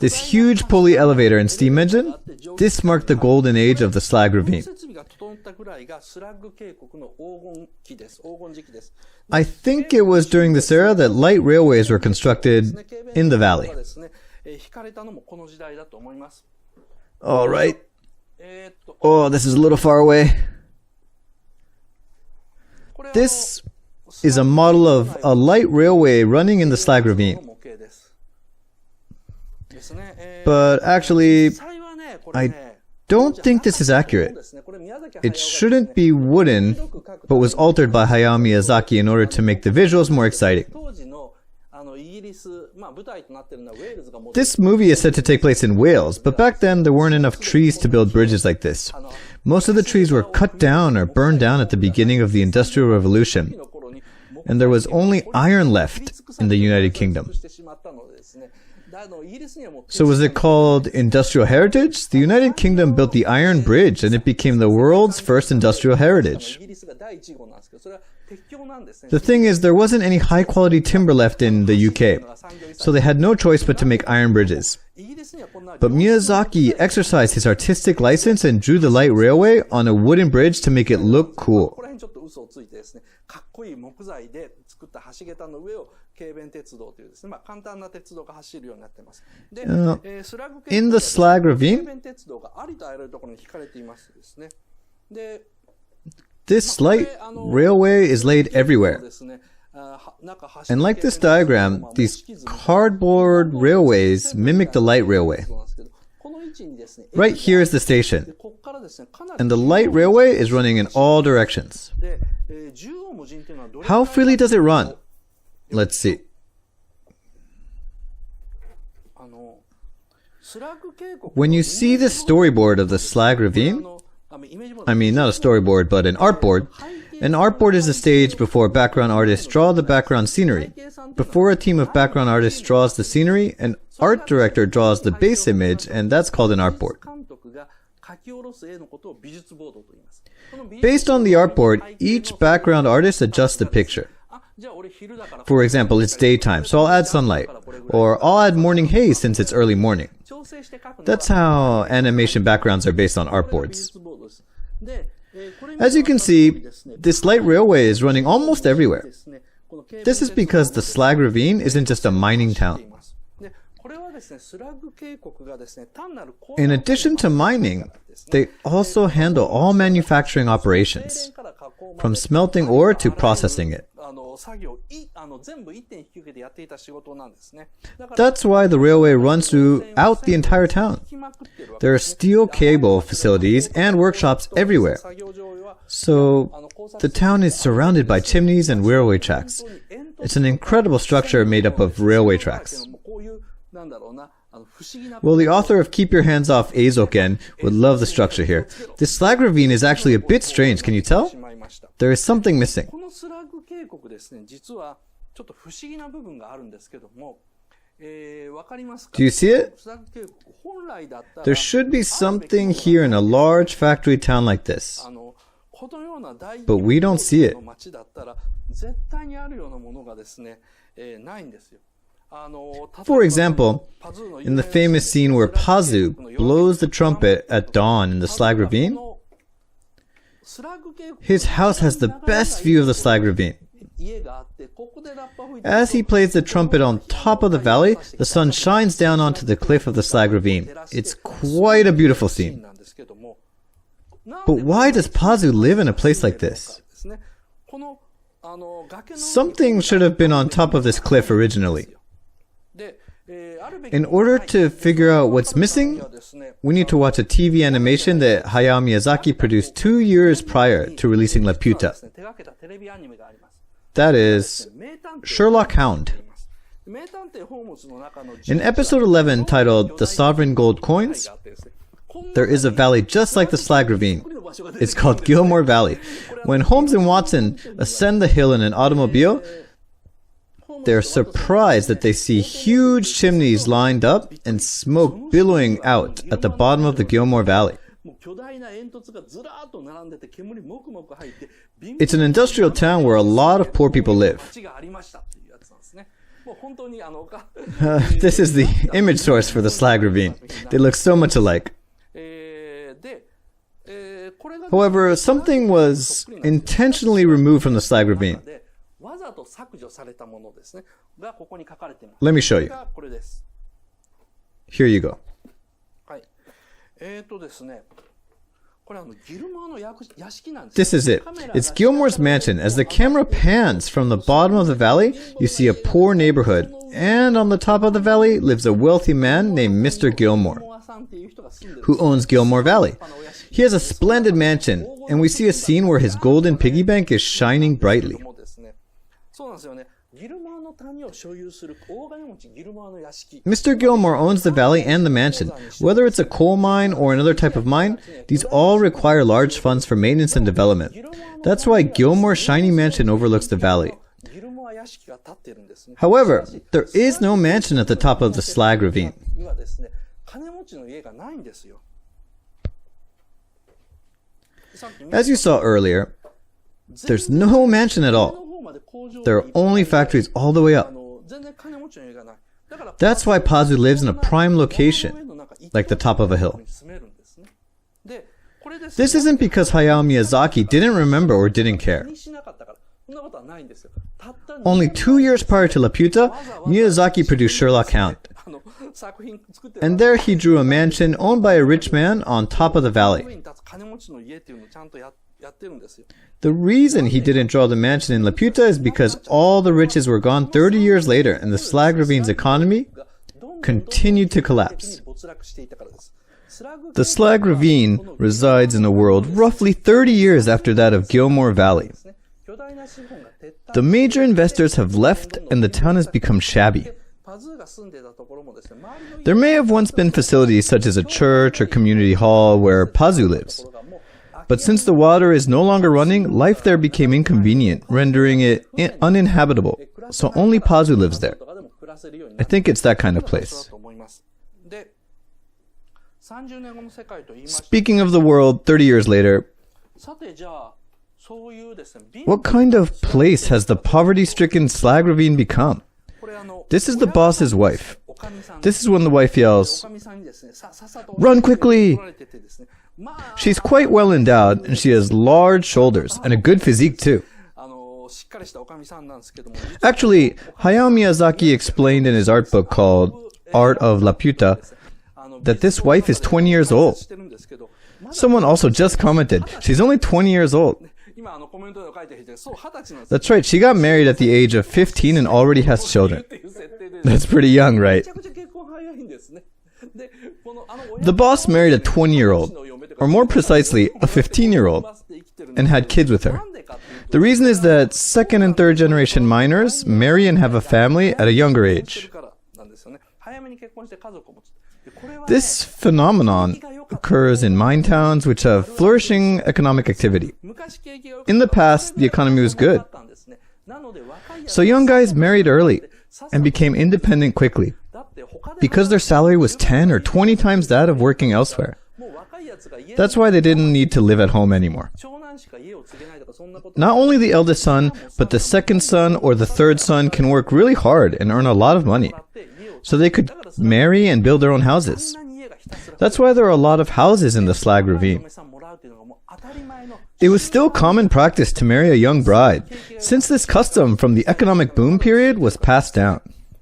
This huge pulley elevator and steam engine, this marked the golden age of the slag ravine. I think it was during this era that light railways were constructed in the valley. All right. Oh, this is a little far away. This is a model of a light railway running in the slag ravine. But actually, I don't think this is accurate. It shouldn't be wooden, but was altered by Hayao Miyazaki in order to make the visuals more exciting. This movie is said to take place in Wales, but back then there weren't enough trees to build bridges like this. Most of the trees were cut down or burned down at the beginning of the Industrial Revolution, and there was only iron left in the United Kingdom. So was it called industrial heritage? The United Kingdom built the Iron Bridge and it became the world's first industrial heritage. The thing is, there wasn't any high-quality timber left in the UK, so they had no choice but to make iron bridges. But Miyazaki exercised his artistic license and drew the light railway on a wooden bridge to make it look cool. In the slag ravine, this light railway is laid everywhere. And like this diagram, these cardboard railways mimic the light railway. Right here is the station, and the light railway is running in all directions. How freely does it run? Let's see. When you see the storyboard of the slag ravine, I mean not a storyboard but an artboard. An artboard is a stage before background artists draw the background scenery. Before a team of background artists draws the scenery, an art director draws the base image, and that's called an artboard. Based on the artboard, each background artist adjusts the picture. For example, it's daytime, so I'll add sunlight. Or I'll add morning haze since it's early morning. That's how animation backgrounds are based on artboards. As you can see, this light railway is running almost everywhere. This is because the slag ravine isn't just a mining town. In addition to mining, they also handle all manufacturing operations, from smelting ore to processing it. That's why the railway runs throughout the entire town. There are steel cable facilities and workshops everywhere. So the town is surrounded by chimneys and railway tracks. It's an incredible structure made up of railway tracks. Well, the author of Keep Your Hands Off Eizoken would love the structure here. This slag ravine is actually a bit strange, can you tell? There is something missing. Do you see it? There should be something here in a large factory town like this. But we don't see it. For example, in the famous scene where Pazu blows the trumpet at dawn in the slag ravine, his house has the best view of the slag ravine. As he plays the trumpet on top of the valley, the sun shines down onto the cliff of the slag ravine. It's quite a beautiful scene. But why does Pazu live in a place like this? Something should have been on top of this cliff originally. In order to figure out what's missing, we need to watch a TV animation that Hayao Miyazaki produced 2 years prior to releasing Laputa. That is, Sherlock Hound. In episode 11 titled The Sovereign Gold Coins, there is a valley just like the slag ravine. It's called Gilmore Valley. When Holmes and Watson ascend the hill in an automobile, they're surprised that they see huge chimneys lined up and smoke billowing out at the bottom of the Gilmore Valley. It's an industrial town where a lot of poor people live. This is the image source for the slag ravine. They look so much alike. However, something was intentionally removed from the slag ravine. Let me show you. Here you go. This is it. It's Gilmore's mansion. As the camera pans from the bottom of the valley, you see a poor neighborhood. And on the top of the valley lives a wealthy man named Mr. Gilmore, who owns Gilmore Valley. He has a splendid mansion, and we see a scene where his golden piggy bank is shining brightly. Mr. Gilmore owns the valley and the mansion. Whether it's a coal mine or another type of mine, these all require large funds for maintenance and development. That's why Gilmore's shiny mansion overlooks the valley. However, there is no mansion at the top of the slag ravine. As you saw earlier, there's no mansion at all. There are only factories all the way up. That's why Pazu lives in a prime location, like the top of a hill. This isn't because Hayao Miyazaki didn't remember or didn't care. Only 2 years prior to Laputa, Miyazaki produced Sherlock Hound. And there he drew a mansion owned by a rich man on top of the valley. The reason he didn't draw the mansion in Laputa is because all the riches were gone 30 years later and the slag ravine's economy continued to collapse. The slag ravine resides in a world roughly 30 years after that of Gilmore Valley. The major investors have left and the town has become shabby. There may have once been facilities such as a church or community hall where Pazu lives. But since the water is no longer running, life there became inconvenient, rendering it uninhabitable. So only Pazu lives there. I think it's that kind of place. Speaking of the world 30 years later, what kind of place has the poverty-stricken slag ravine become? This is the boss's wife. This is when the wife yells, "Run quickly!" She's quite well endowed, and she has large shoulders and a good physique too. Actually, Hayao Miyazaki explained in his art book called Art of Laputa that this wife is 20 years old. Someone also just commented, she's only 20 years old. That's right, she got married at the age of 15 and already has children. That's pretty young, right? The boss married a 20-year-old, or more precisely, a 15-year-old, and had kids with her. The reason is that second and third generation miners marry and have a family at a younger age. This phenomenon occurs in mine towns which have flourishing economic activity. In the past, the economy was good. So young guys married early and became independent quickly because their salary was 10 or 20 times that of working elsewhere. That's why they didn't need to live at home anymore. Not only the eldest son, but the second son or the third son can work really hard and earn a lot of money. So they could marry and build their own houses. That's why there are a lot of houses in the slag ravine. It was still common practice to marry a young bride, since this custom from the economic boom period was passed down.